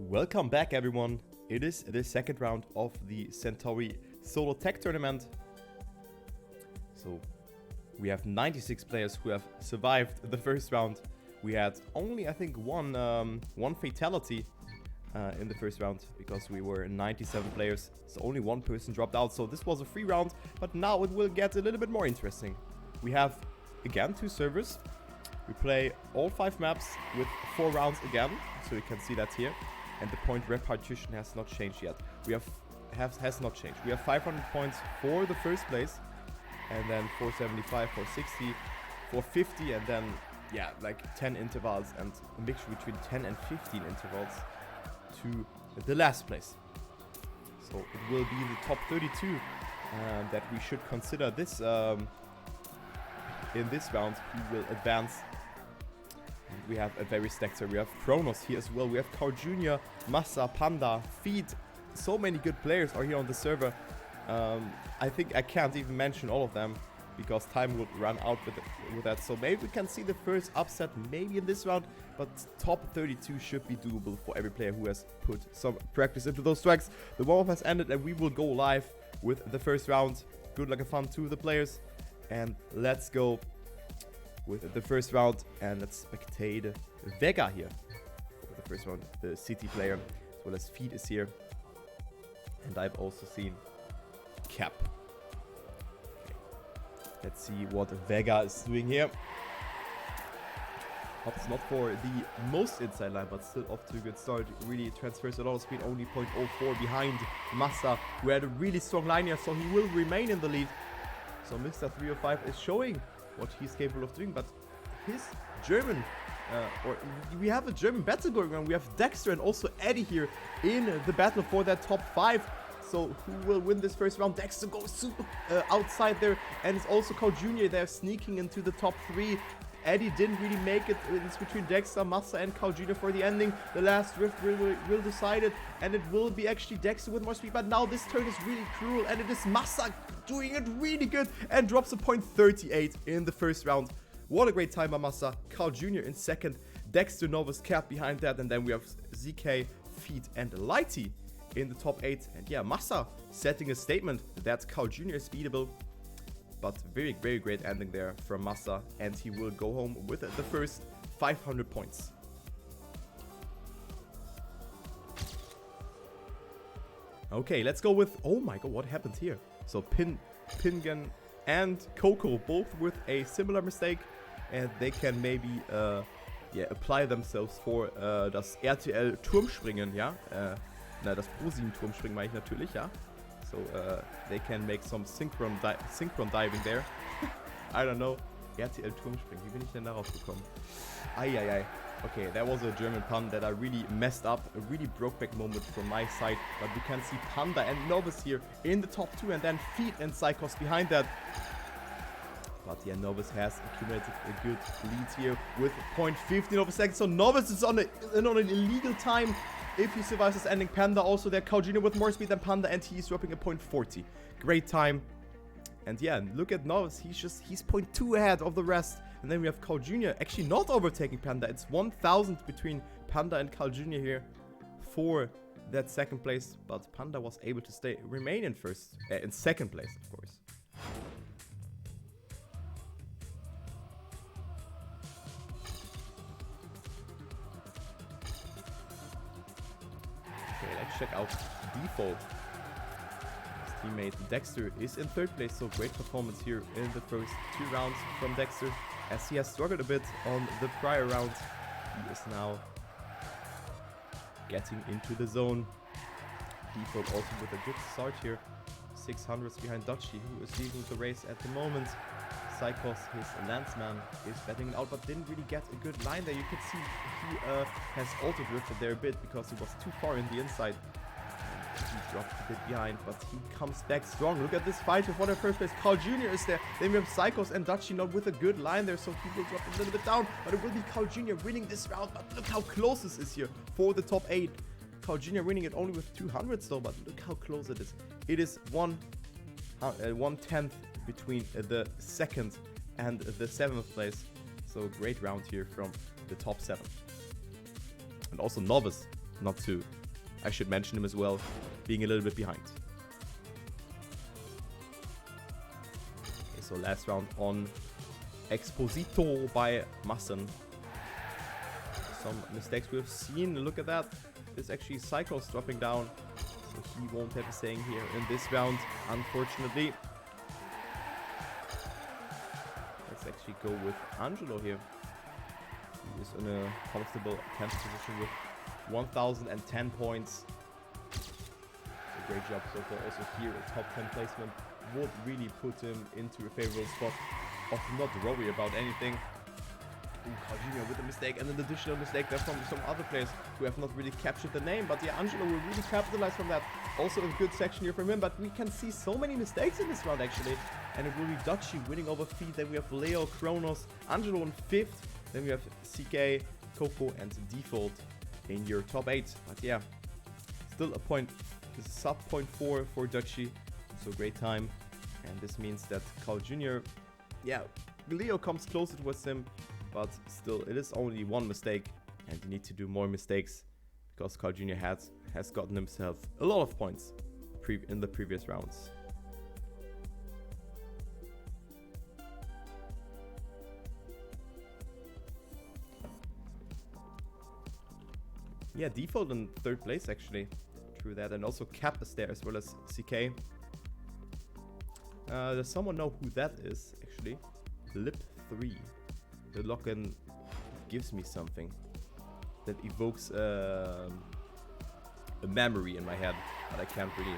Welcome back, everyone. It is the second round of the Centaury solo tech tournament. So we have 96 players who have survived the first round. We had only, I think, one fatality in the first round because we were 97 players. So only one person dropped out. So this was a free round, but now it will get a little bit more interesting. We have, again, 2 servers. We play all 5 maps with 4 rounds again. So you can see that here. And the point repartition has not changed yet. Has not changed. We have 500 points for the first place, and then 475, 460, 450, and then yeah, like 10 intervals and a mixture between 10 and 15 intervals to the last place. So it will be the top 32 that we should consider this in this round, who will advance. We have a very stacked server. We have Kronos here as well. We have Carl Jr., Massa, Panda, Feed. So many good players are here on the server. I think I can't even mention all of them because time would run out with that. So maybe we can see the first upset maybe in this round, but top 32 should be doable for every player who has put some practice into those tracks. The warm-up has ended and we will go live with the first round. Good luck and fun to the players, and let's go with the first round, and let's spectate Vega here for the first round. The City player, as well as Feed is here, and I've also seen Cap. Okay. Let's see what Vega is doing here. Opts not for the most inside line, but still off to a good start. Really transfers a lot of speed, only 0.04 behind Massa, who had a really strong line here, so he will remain in the lead. So Mr. 305 is showing what he's capable of doing, but his German, we have a German battle going on. We have Dexter and also Eddie here in the battle for that top 5. So who will win this first round? Dexter goes super outside there, and it's also Carl Jr. They're sneaking into the top 3. Eddie didn't really make it. It's between Dexter, Massa, and Carl Jr. for the ending. The last rift will decide it, and it will be actually Dexter with more speed. But now this turn is really cruel, and it is Massa doing it really good and drops a 0.38 in the first round. What a great time by Massa. Carl Jr. in second. Dexter, Novus, Cap behind that, and then we have ZK, Feed, and Lighty in the top 8. And yeah, Massa setting a statement that Carl Jr. is beatable. But very, very great ending there from Massa, and he will go home with the first 500 points. Okay, let's go with, oh my god, what happened here? So Pingen and Coco both with a similar mistake, and they can maybe apply themselves for das RTL Turmspringen, ja? Das ProSieben Turmspringen meine ich natürlich, ja? So they can make some synchron diving there. I don't know. RTL Turmspringen. Wie bin ich denn darauf gekommen? Eieiei. Okay, that was a German pun that I really messed up. A really broke-back moment from my side. But we can see Panda and Novus here in the top 2, and then Feed and Psychos behind that. But yeah, Novus has accumulated a good lead here with 0.15 of a second. So Novus is on an illegal time. If he survives this ending, Panda also there. Carl Jr. with more speed than Panda, and he's dropping a 0.40. Great time. And yeah, look at Novus. He's 0.2 ahead of the rest. And then we have Carl Jr. actually not overtaking Panda. It's 1,000 between Panda and Carl Jr. here for that second place. But Panda was able to remain in second place, of course. Check out Default. His teammate Dexter is in third place, so great performance here in the first 2 rounds from Dexter, as he has struggled a bit on the prior round. He is now getting into the zone. Default also with a good start here. 600s behind Dutchy, who is leading the race at the moment. Psychos, his landsman, is batting it out, but didn't really get a good line there. You could see he has auto-drifted there a bit because he was too far in the inside. And he dropped a bit behind, but he comes back strong. Look at this fight before the first place. Carl Jr. is there. Then we have Psychos and Dutchy not with a good line there, so he will drop a little bit down. But it will be Carl Jr. winning this round. But look how close this is here for the top 8. Carl Jr. winning it only with 200s though, but look how close it is. It is 1/10 between the second and the 7th place. So great round here from the top 7. And also Novus not to, I should mention him as well, being a little bit behind. Okay, so last round on Exposito by Massen. Some mistakes we've seen. Look at that. It's actually Cyclops dropping down. So he won't have a saying here in this round, unfortunately. Let's actually go with Angelo here. He is in a comfortable 10th position with 1,010 points. A great job so far. Also here, a top 10 placement would really put him into a favorable spot of not worry about anything. Carl Jr. with a mistake and an additional mistake there from some other players who have not really captured the name. But yeah, Angelo will really capitalize from that. Also a good section here from him, but we can see so many mistakes in this round actually. And it will be Dutchy winning over Feet. Then we have Leo, Kronos, Angelo in 5th. Then we have CK, Coco and Default in your top 8. But yeah, still a point. This is sub 0.4 for Dutchy. So great time. And this means that Carl Jr. Yeah, Leo comes closer towards him. But still, it is only one mistake, and you need to do more mistakes because Carl Jr. has gotten himself a lot of points in the previous rounds. Yeah, Default in 3rd place actually. True that, and also Cap is there as well as CK. Does someone know who that is actually? Lip 3. The lock-in gives me something that evokes a memory in my head, but I can't really.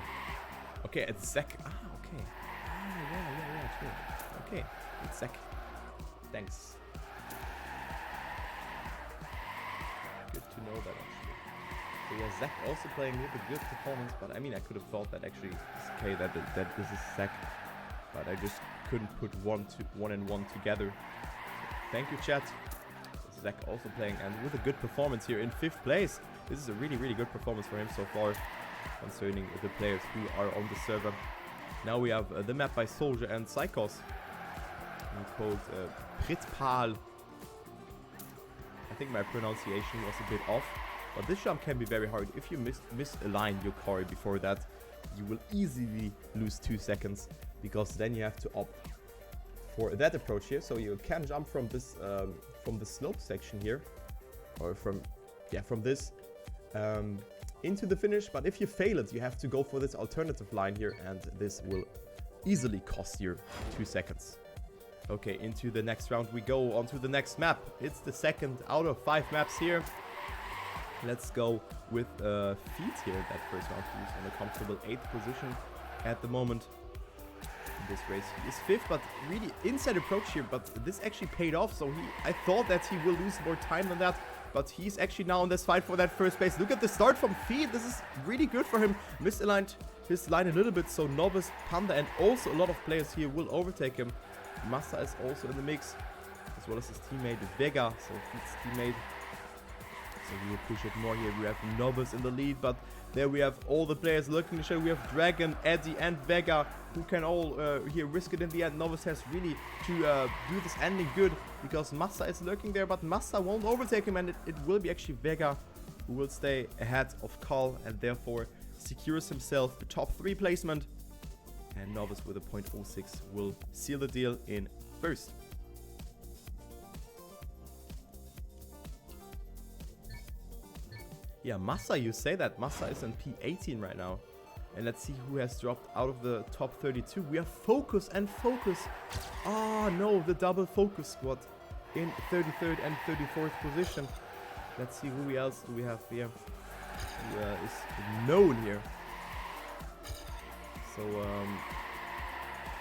Okay, it's Zach. Ah, okay. Ah, yeah, sure. Okay, it's Zach. Thanks. Good to know that actually. So yeah, Zach also playing with a good performance, but I mean, I could have thought that actually it's okay that this is Zach, but I just couldn't put one and one together. Thank you, chat. Zach also playing and with a good performance here in 5th place. This is a really, really good performance for him so far concerning the players who are on the server. Now we have the map by Soldier and Psychos called Prizepool. I think my pronunciation was a bit off, but this jump can be very hard. If you misalign your car before that, you will easily lose 2 seconds because then you have to opt for that approach here. So you can jump from this from the slope section here, or from this into the finish, but if you fail it, you have to go for this alternative line here, and this will easily cost you 2 seconds. Okay, into the next round we go. On to the next map. It's the 2nd out of 5 maps here. Let's go with Feet here. That first round, he's on a comfortable 8th position at the moment. This race he is 5th, but really inside approach here, but this actually paid off. So I thought that he will lose more time than that, but he's actually now in this fight for that first place. Look at the start from Feet. This is really good for him. Misaligned his line a little bit, so Novice, Panda and also a lot of players here will overtake him. Massa is also in the mix, as well as his teammate Vega, so Feet's teammate. So we will push it more here. We have Novice in the lead, but there we have all the players looking to show. We have Dragon, Eddie and Vega, who can all here risk it in the end. Novice has really to do this ending good, because Massa is lurking there, but Massa won't overtake him, and it will be actually Vega who will stay ahead of Carl, and therefore secures himself the top 3 placement. And Novice with a 0.06 will seal the deal in 1st. Yeah, Massa, you say that. Massa is in P18 right now. And let's see who has dropped out of the top 32. We have Focus and Focus. Oh no, the double Focus squad in 33rd and 34th position. Let's see who else do we have here. Who is known here. So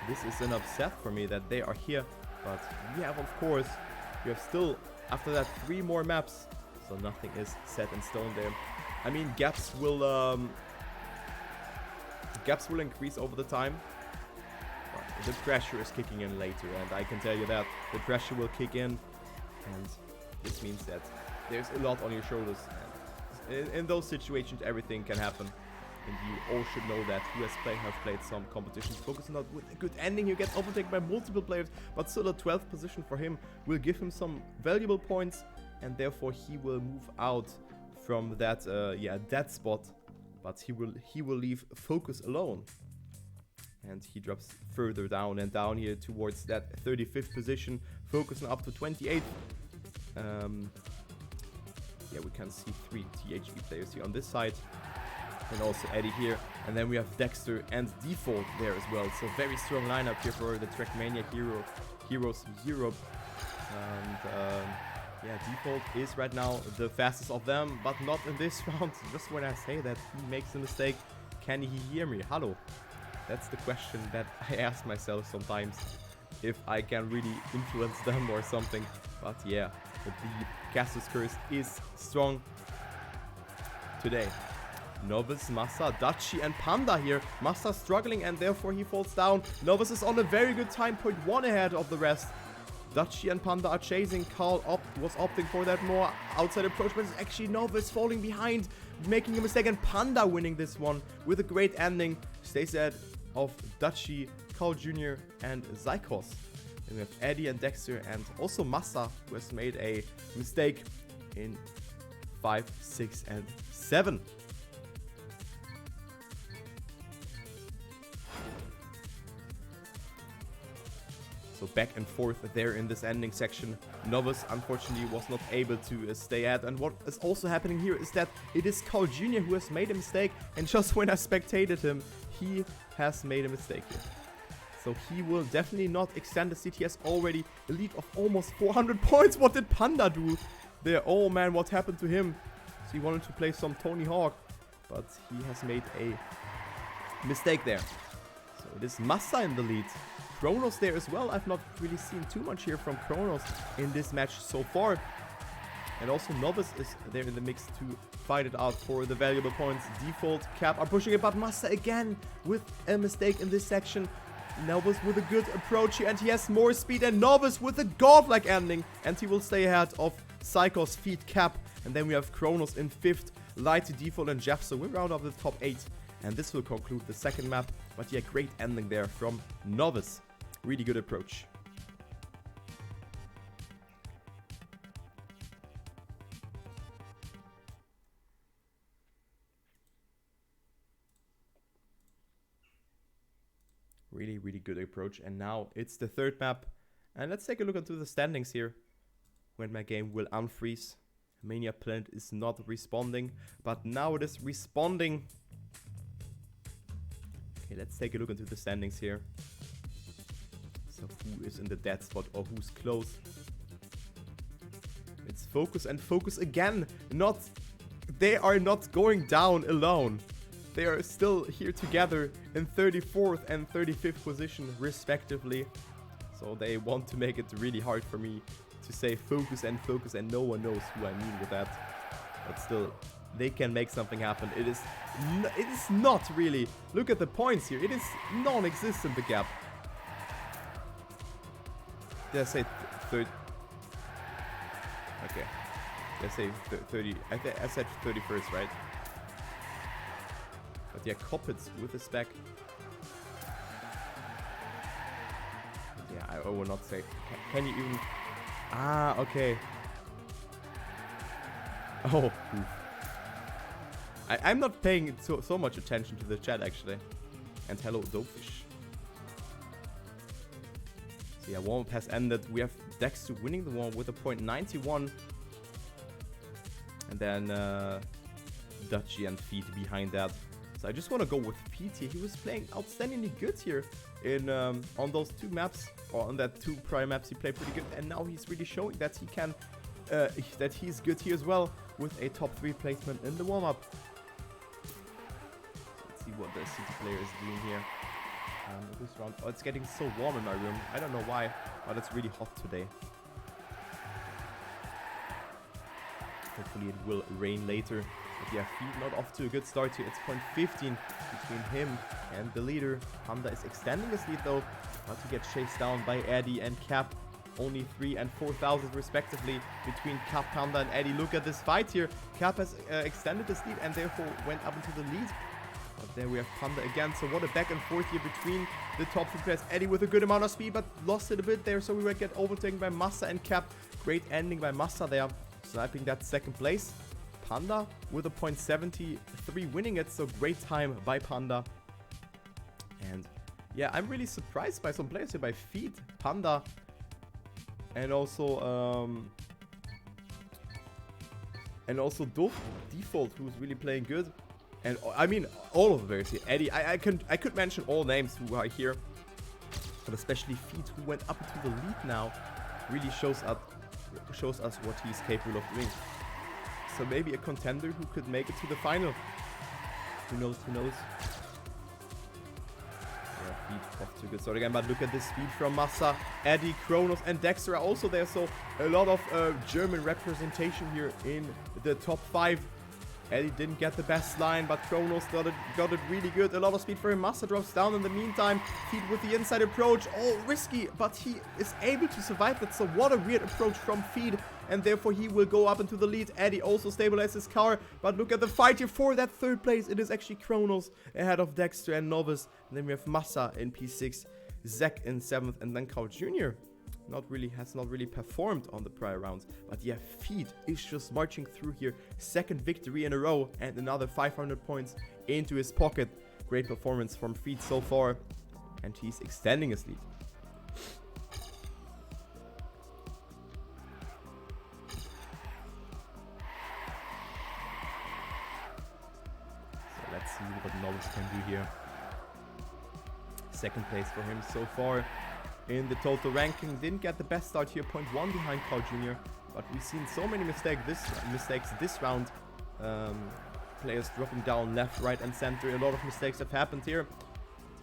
this is an upset for me that they are here. But we have, of course, we have still, after that, 3 more maps. So nothing is set in stone there. I mean, gaps will increase over the time. But the pressure is kicking in later, and I can tell you that the pressure will kick in, and this means that there's a lot on your shoulders. And in those situations, everything can happen, and you all should know that. Who have played some competitions. Focus not with a good ending. You get overtaken by multiple players, but still a 12th position for him will give him some valuable points. And therefore he will move out from that dead spot, but he will leave Focus alone. And he drops further down and down here towards that 35th position. Focus now up to 28th. Yeah, we can see 3 THV players here on this side. And also Eddie here. And then we have Dexter and Default there as well. So very strong lineup here for the Trackmania Heroes Europe. And yeah, Default is right now the fastest of them, but not in this round. Just when I say that he makes a mistake, can he hear me? Hello. That's the question that I ask myself sometimes, if I can really influence them or something. But yeah, the Caster's Curse is strong today. Novice, Massa, Dachi and Panda here. Massa struggling and therefore he falls down. Novice is on a very good time, 0.1 ahead of the rest. Dachi and Panda are chasing. Carl was opting for that more outside approach, but it's actually Novice falling behind, making a mistake, and Panda winning this one with a great ending. Stays ahead of Dachi, Carl Jr. and Zykos. And we have Eddie and Dexter and also Massa, who has made a mistake in 5, 6 and 7. So back and forth there in this ending section. Novice unfortunately was not able to stay at. And what is also happening here is that it is Carl Jr. who has made a mistake. And just when I spectated him, he has made a mistake here. So he will definitely not extend the seat. He has already a lead of almost 400 points. What did Panda do there? Oh man, what happened to him? So he wanted to play some Tony Hawk, but he has made a mistake there. So it is Massa in the lead. Kronos there as well. I've not really seen too much here from Kronos in this match so far. And also Novice is there in the mix to fight it out for the valuable points. Default, Cap are pushing it, but Massa again with a mistake in this section. Novice with a good approach here, and he has more speed, and Novice with a godlike ending, and he will stay ahead of Psychos, Feed, Cap. And then we have Kronos in 5th, Light, Default and Jeff. So we're out of the top 8, and this will conclude the second map. But yeah, great ending there from Novice. Really good approach. Really good approach. And now it's the third map. And let's take a look into the standings here. When my game will unfreeze. Mania Plant is not responding, but now it is responding. Okay, let's take a look into the standings here. So who is in the dead spot or who's close? It's Focus and Focus again. They are not going down alone. They are still here together in 34th and 35th position respectively. So they want to make it really hard for me to say Focus, and no one knows who I mean with that. But still, they can make something happen. It is not really. Look at the points here. It is non-existent, the gap. Did I say 30? Okay. Did I say 30? I said 31st, right? But yeah, Coppets with a spec. Yeah, I will not say. Can you even... Ah, okay. Oh, oof. I'm not paying so much attention to the chat, actually. And hello, Dopefish. So yeah, warm-up has ended. We have Dexter winning the one with a .91. And then Dachi and Feet behind that. So I just want to go with Feet here. He was playing outstandingly good here in on those two maps, or on that 2 prior maps. He played pretty good, and now he's really showing that he can, that he's good here as well with a top 3 placement in the warm-up. Let's see what the City player is doing here. This round, oh, it's getting so warm in my room. I don't know why, but it's really hot today. Hopefully it will rain later. But yeah, Feed not off to a good start here. It's .15 between him and the leader. Panda is extending his lead though, but to get chased down by Eddie and Cap. Only 3 and 4,000 respectively between Cap, Panda and Eddie. Look at this fight here. Cap has extended his lead and therefore went up into the lead. But there we have Panda again. So what a back and forth here between the top 2 players. Eddie with a good amount of speed, but lost it a bit there. So we will get overtaken by Massa and Cap. Great ending by Massa there, sniping that second place. Panda with a .73 winning it, so great time by Panda. And yeah, I'm really surprised by some players here, by Feet, Panda, and also Default, who's really playing good. And I mean, all of the players here. Eddie, I could mention all names who are here, but especially Feet, who went up into the lead now, really shows us what he's capable of doing. So maybe a contender who could make it to the final. Who knows? Who knows? Yeah, Feet off to a good start again, but look at this speed from Massa, Eddie, Kronos, and Dexter are also there. So a lot of German representation here in the top 5. Eddie didn't get the best line, but Kronos got it really good. A lot of speed for him. Massa drops down in the meantime. Feet with the inside approach. Oh, risky, but he is able to survive that. So what a weird approach from Feet, and therefore he will go up into the lead. Eddie also stabilizes his car, but look at the fight here for that 3rd place. It is actually Kronos ahead of Dexter and Novice. And then we have Massa in P6, Zek in 7th, and then Carl Jr. has not really performed on the prior rounds. But yeah, Feet is just marching through here. 2nd victory in a row and another 500 points into his pocket. Great performance from Feet so far, and he's extending his lead. So let's see what Novice can do here. 2nd place for him so far in the total ranking. Didn't get the best start here, 0.1 behind Carl Jr. But we've seen so many mistakes this round. Players dropping down left, right, and center. A lot of mistakes have happened here.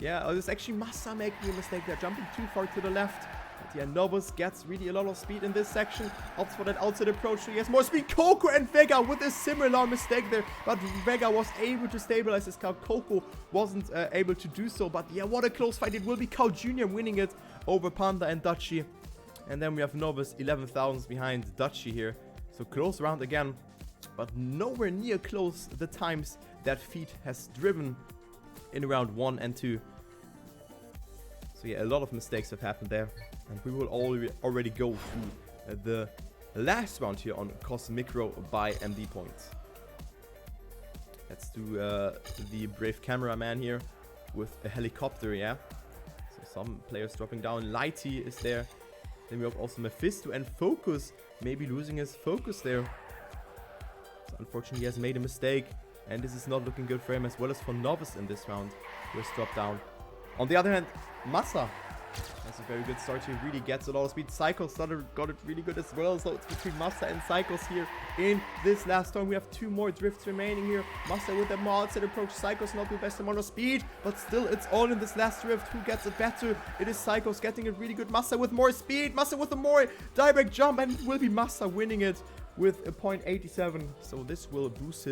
Yeah, it's actually Massa making a mistake there, jumping too far to the left. But yeah, Novus gets really a lot of speed in this section. Opts for that outside approach, so he has more speed. Coco and Vega with a similar mistake there, but Vega was able to stabilize his car. Coco wasn't able to do so, but yeah, what a close fight. It will be Carl Jr. winning it over Panda and Dutchy. And then we have Novus 11,000 behind Dutchy here. So close round again, but nowhere near close the times that Feet has driven in round 1 and 2. So yeah, a lot of mistakes have happened there. And we will already go through the last round here on Cosmicro by MD points. Let's do the brave cameraman here with a helicopter, yeah. So some players dropping down. Lighty is there. Then we have also Mephisto and Focus, maybe losing his focus there. So unfortunately, he has made a mistake, and this is not looking good for him, as well as for Novice in this round, who has dropped down. On the other hand, Massa has a very good start here, really gets a lot of speed. Cycles got it really good as well, so it's between Massa and Cycles here in this last turn. We have 2 more drifts remaining here. Massa with the outside approach. Cycles not the best amount of speed, but still it's all in this last drift. Who gets it better? It is Cycles getting it really good. Massa with more speed, Massa with a more direct jump, and it will be Massa winning it with a 0.87. So this will boost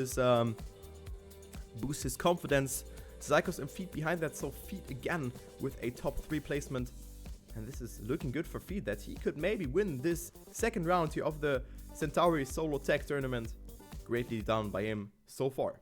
his confidence. Psychos and Feet behind that, so Feet again with a top 3 placement. And this is looking good for Feet, that he could maybe win this 2nd round here of the Centaury Solo Tech Tournament. Greatly done by him so far.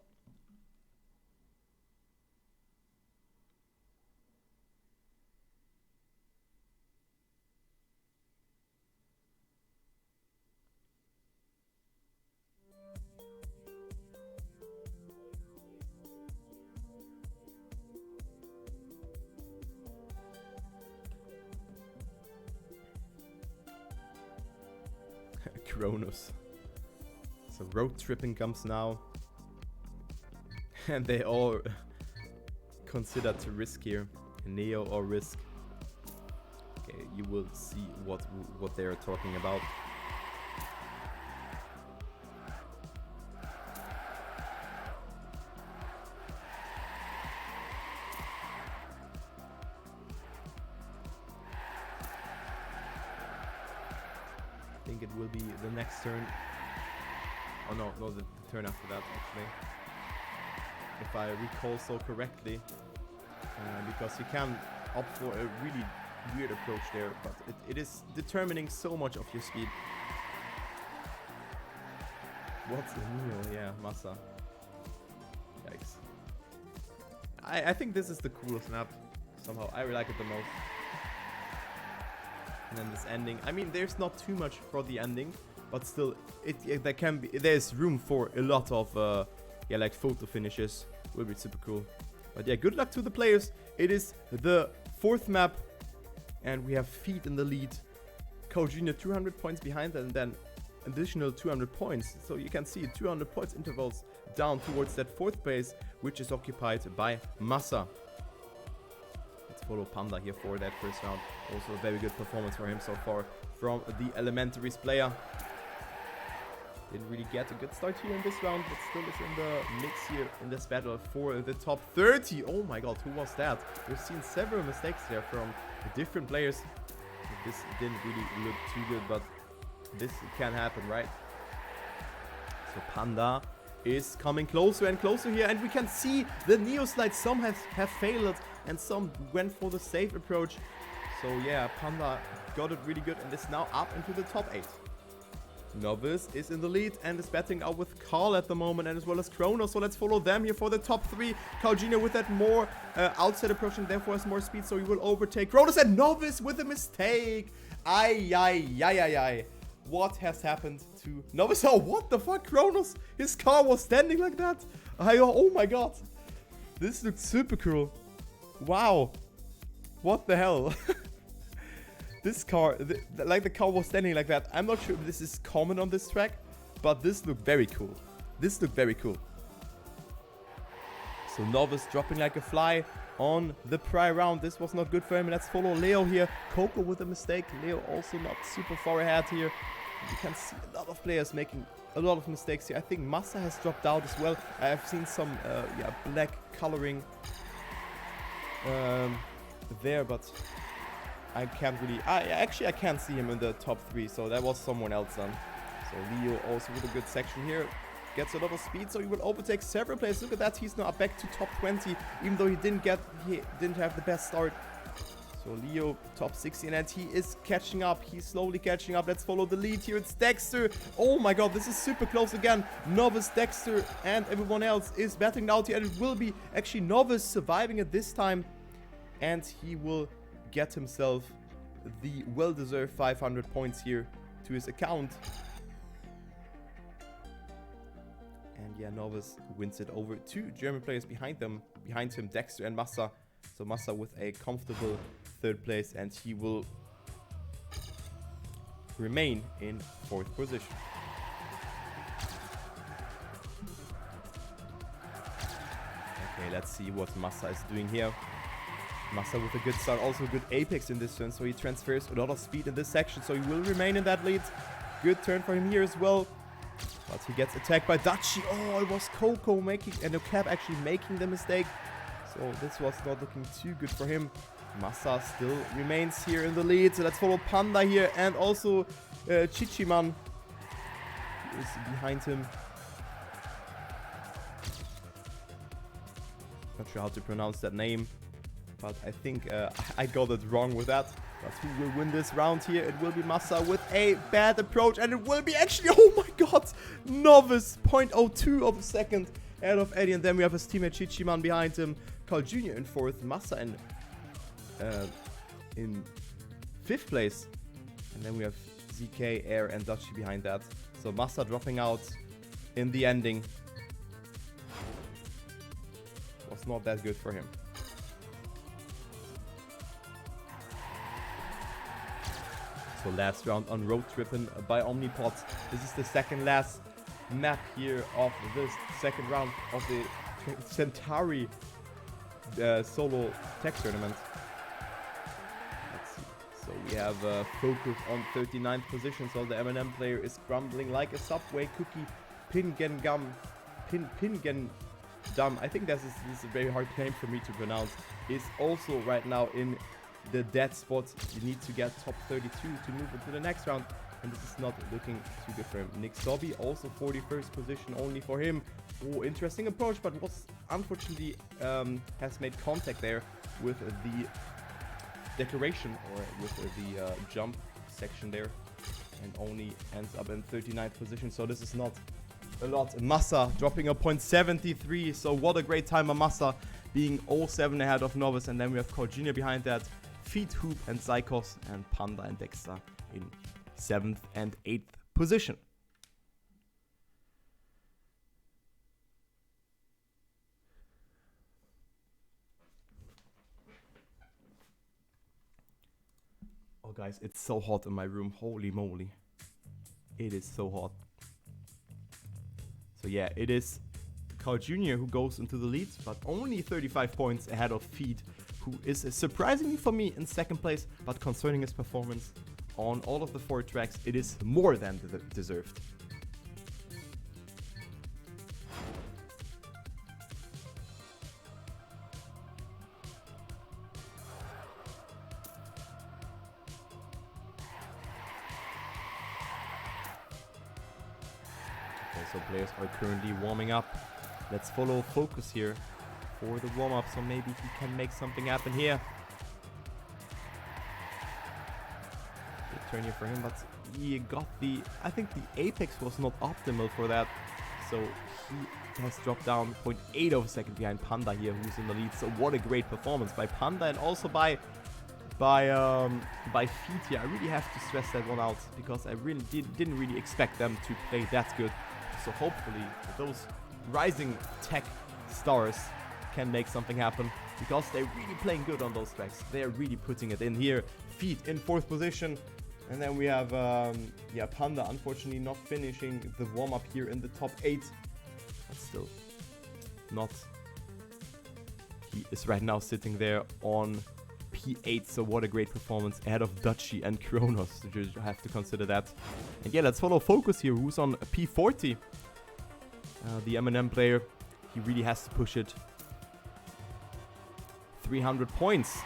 Kronos. So road tripping comes now. And they all consider to risk here. Neo or risk. Okay, you will see what they are talking about. I think it will be the next turn. Oh no, the turn after that actually. If I recall so correctly. Because you can opt for a really weird approach there, but it is determining so much of your speed. What's the Neo? Yeah, Massa. Yikes. I think this is the coolest map. Somehow, I really like it the most. And then this ending. I mean, there's not too much for the ending. but still, there's room for a lot of yeah, like photo finishes. Will be super cool. But yeah, good luck to the players. It is the 4th map, and we have Feet in the lead. Carl Jr. 200 points behind, and then additional 200 points. So you can see 200 points intervals down towards that 4th place, which is occupied by Massa. Let's follow Panda here for that first round. Also a very good performance for him so far from the Elementaries player. Didn't really get a good start here in this round, but still is in the mix here in this battle for the top 30. Oh my god, who was that? We've seen several mistakes there from different players. This didn't really look too good, but this can happen, right? So Panda is coming closer and closer here, and we can see the Neo slides. Some have failed, and some went for the safe approach. So yeah, Panda got it really good and is now up into the top 8. Novice is in the lead and is battling out with Carl at the moment, and as well as Chrono. So let's follow them here for the top 3. Carl Jr. with that more outside approach and therefore has more speed, so he will overtake Chronos, and Novice with a mistake. Ay. What has happened to Novice? Oh, what the fuck, Chronos? His car was standing like that. Oh my god. This looks super cool. Wow. What the hell? This car, like the car was standing like that. I'm not sure if this is common on this track, but this looked very cool. So Novice dropping like a fly on the prior round. This was not good for him. Let's follow Leo here. Coco with a mistake. Leo also not super far ahead here. You can see a lot of players making a lot of mistakes here. I think Massa has dropped out as well. I've seen some black coloring there, but I can't really... Actually, I can't see him in the top 3, so that was someone else then. So Leo also with a good section here. Gets a lot of speed, so he will overtake several players. Look at that, he's now back to top 20, even though he didn't have the best start. So Leo, top 16, and he is catching up. He's slowly catching up. Let's follow the lead here. It's Dexter. Oh my god, this is super close again. Novice, Dexter, and everyone else is battling out here, and it will be actually Novice surviving it this time. And he will get himself the well-deserved 500 points here to his account. And yeah, Novice wins it over 2 German players behind him, Dexter and Massa. So Massa with a comfortable 3rd place, and he will remain in 4th position. Okay, let's see what Massa is doing here. Massa with a good start, also a good apex in this turn, so he transfers a lot of speed in this section, so he will remain in that lead. Good turn for him here as well. But he gets attacked by Dachi. Oh, it was Coco making, and Cap actually making the mistake. So this was not looking too good for him. Massa still remains here in the lead. So let's follow Panda here, and also Chichiman is behind him. Not sure how to pronounce that name, but I think I got it wrong with that. But who will win this round here? It will be Massa with a bad approach, and it will be actually, oh my god, Novice, 0.02 of a second ahead of Eddie, and then we have his teammate Chichiman behind him. Carl Jr. in 4th, Massa in 5th place, and then we have ZK, Air, and Dachi behind that. So Massa dropping out in the ending. Was not that good for him. So last round on Road Trippin' by Omnipod. This is the second last map here of this second round of the Centaury solo tech tournament. Let's see. So we have focus on 39th position. So the M&M player is crumbling like a Subway cookie. Pingendam. I think this is a very hard name for me to pronounce. Is also right now in the dead spot. You need to get top 32 to move into the next round, and this is not looking too good for him. Nick Sobby also 41st position only for him. Oh, interesting approach, but was unfortunately has made contact there with the decoration, or with the jump section there, and only ends up in 39th position. So this is not a lot. Massa dropping a 0.73. So what a great time by Massa, being 0.7 ahead of Novice, and then we have Corgina behind that. Feet, Hoop, and Zykos, and Panda and Dexter in 7th and 8th position. Oh guys, it's so hot in my room, holy moly. It is so hot. So yeah, it is Carl Jr. who goes into the lead, but only 35 points ahead of Feed, who is surprisingly for me in second place, but concerning his performance on all of the 4 tracks, it is more than deserved. So players are currently warming up. Let's follow Focus here for the warm-up, so maybe he can make something happen here. Good turn here for him, but he got the... I think the apex was not optimal for that, so he has dropped down 0.8 of a second behind Panda here, who's in the lead. So what a great performance by Panda, and also by Feet here. I really have to stress that one out, because I really didn't really expect them to play that good. So hopefully those rising tech stars can make something happen, because they're really playing good on those tracks. They're really putting it in here. Feet in 4th position. And then we have Panda unfortunately not finishing the warm-up here in the top 8. But still not. He is right now sitting there on P8, so what a great performance ahead of Dutchy and Kronos. So you have to consider that. And yeah, let's follow Focus here, who's on P40. The M&M player, he really has to push it. 300 points.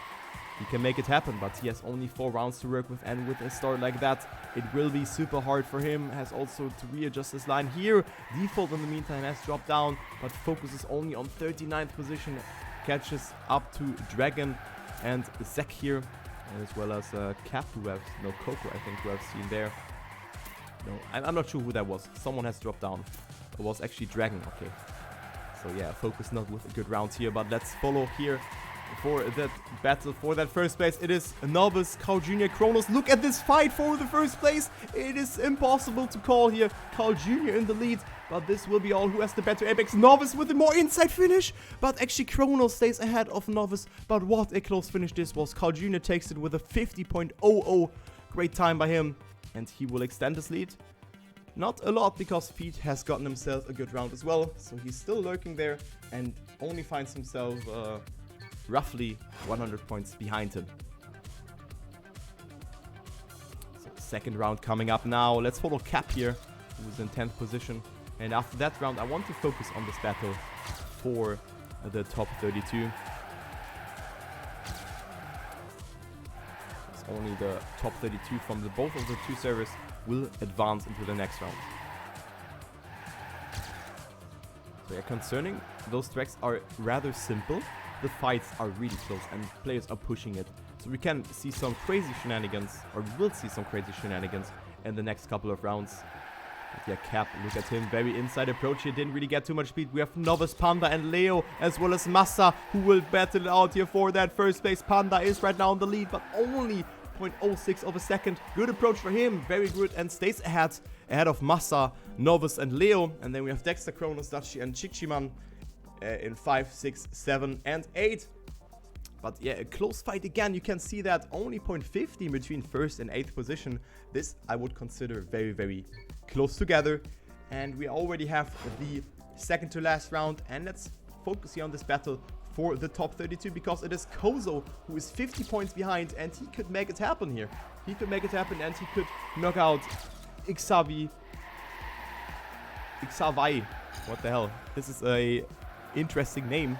He can make it happen, but he has only 4 rounds to work with, and with a start like that, it will be super hard for him. Has also to readjust his line here. Default in the meantime has dropped down, but Focus is only on 39th position. Catches up to Dragon and Zek here, as well as Cap, who have, no, Coco I think, who I've seen there. No, I'm not sure who that was. Someone has dropped down. It was actually Dragon, okay. So yeah, Focus not with a good round here, but let's follow here for that battle for that first place. It is Novice, Carl Jr., Kronos. Look at this fight for the first place. It is impossible to call here. Carl Jr. in the lead, but this will be all who has the better apex. Novice with a more inside finish, but actually Kronos stays ahead of Novice. But what a close finish this was. Carl Jr. takes it with a 50.00. Great time by him, and he will extend his lead. Not a lot, because Feet has gotten himself a good round as well, so he's still lurking there and only finds himself roughly 100 points behind him. So second round coming up now. Let's follow Cap here, who's in 10th position. And after that round, I want to focus on this battle for the top 32. It's only the top 32 from both of the 2 servers will advance into the next round. So yeah, concerning those tracks are rather simple. The fights are really close and players are pushing it. So we can see some crazy shenanigans, or we will see some crazy shenanigans in the next couple of rounds. But yeah, Cap, look at him, very inside approach here, didn't really get too much speed. We have Novice, Panda and Leo, as well as Massa, who will battle it out here for that first place. Panda is right now in the lead, but only 0.06 of a second. Good approach for him, very good, and stays ahead of Massa, Novice and Leo. And then we have Dexter, Kronos, Dachi and Chichiman in 5, 6, 7 and 8. But yeah, a close fight again. You can see that only 0.15 between 1st and 8th position. This I would consider very, very close together. And we already have the second to last round, and let's focus here on this battle for the top 32, because it is Kozo who is 50 points behind, and he could make it happen here. He could make it happen, and he could knock out Xavi. What the hell? This is a interesting name.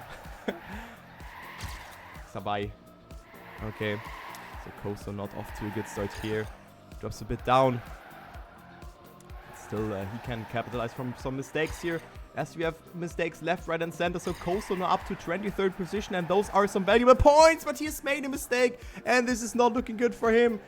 Xavi. Okay. So Kozo not off to a good start here. Drops a bit down. Still, he can capitalize from some mistakes here, as we have mistakes left, right and center. So Kozo now up to 23rd position, and those are some valuable points, but he has made a mistake, and this is not looking good for him.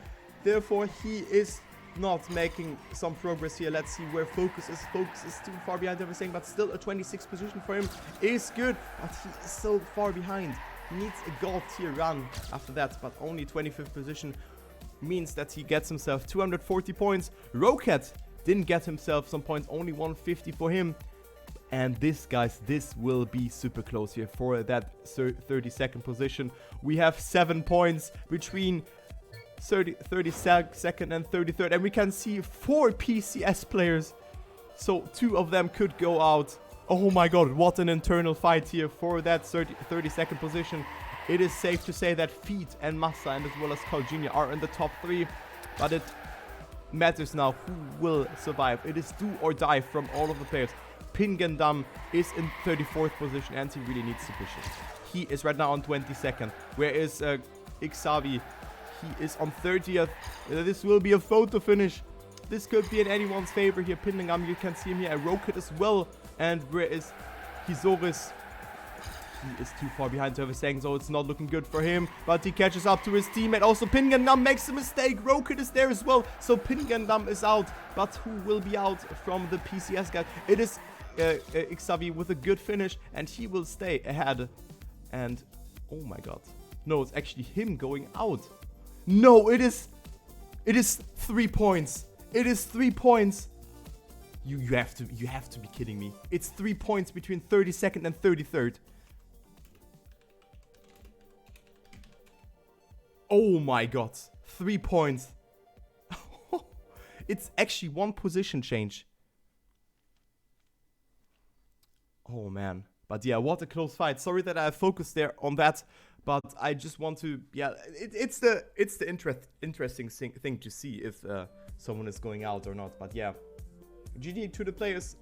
Therefore, he is not making some progress here. Let's see where Focus is. Focus is too far behind everything, but still a 26th position for him is good, but he is so far behind. He needs a gold tier run after that, but only 25th position means that he gets himself 240 points. Rocket Didn't get himself some points, only 150 for him. And this, guys, this will be super close here for that 32nd position. We have 7 points between 32nd and 33rd. And we can see 4 PCS players. So 2 of them could go out. Oh my god, what an internal fight here for that 32nd position. It is safe to say that Feet and Massa and as well as Carl Jr. are in the top 3. But it matters now who will survive. It is do or die from all of the players. Pingendam is in 34th position and he really needs to push it. He is right now on 22nd. Where is Xavi? He is on 30th. This will be a photo finish. This could be in anyone's favor here. Pingendam, you can see him here. Rocket as well. And where is Hizoris? He is too far behind to have a second, so it's not looking good for him. But he catches up to his teammate. Also, Pingendam makes a mistake. Rocket is there as well. So Pingendam is out. But who will be out from the PCS guy? It is Xavi with a good finish. And he will stay ahead. And, oh my god. No, it's actually him going out. No, it is 3 points. It is 3 points. You have to be kidding me. It's 3 points between 32nd and 33rd. Oh my god. 3 points. It's actually 1 position change. Oh man. But yeah, what a close fight. Sorry that I focused there on that. But I just want to, yeah, it's the interesting thing to see if someone is going out or not. But yeah, GG to the players.